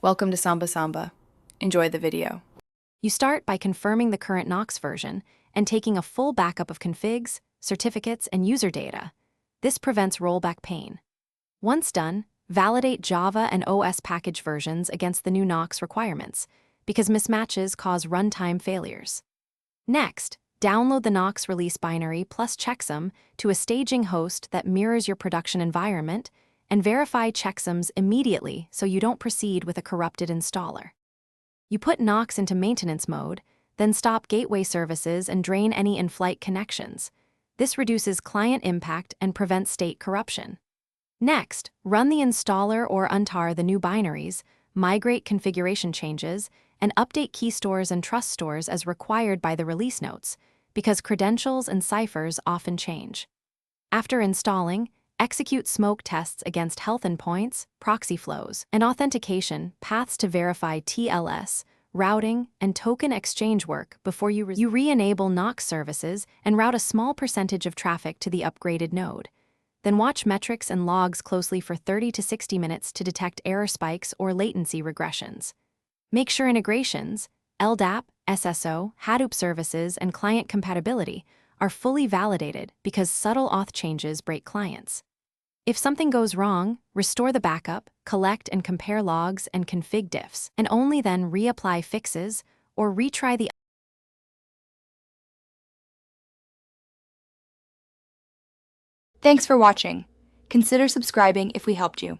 Welcome to Samba Samba. Enjoy the video. You start by confirming the current Knox version and taking a full backup of configs, certificates, and user data. This prevents rollback pain. Once done, validate Java and OS package versions against the new Knox requirements, because mismatches cause runtime failures. Next, download the Knox release binary plus checksum to a staging host that mirrors your production environment and verify checksums immediately so you don't proceed with a corrupted installer. You put Knox into maintenance mode, then stop gateway services and drain any in-flight connections. This reduces client impact and prevents state corruption. Next, run the installer or untar the new binaries, migrate configuration changes, and update key stores and trust stores as required by the release notes, because credentials and ciphers often change. After installing, execute smoke tests against health endpoints, proxy flows, and authentication paths to verify TLS, routing, and token exchange work before you re-enable Knox services and route a small percentage of traffic to the upgraded node. Then watch metrics and logs closely for 30 to 60 minutes to detect error spikes or latency regressions. Make sure integrations, LDAP, SSO, Hadoop services, and client compatibility are fully validated because subtle auth changes break clients. If something goes wrong, restore the backup, collect and compare logs and config diffs, and only then reapply fixes or retry the. Thanks for watching. Consider subscribing if we helped you.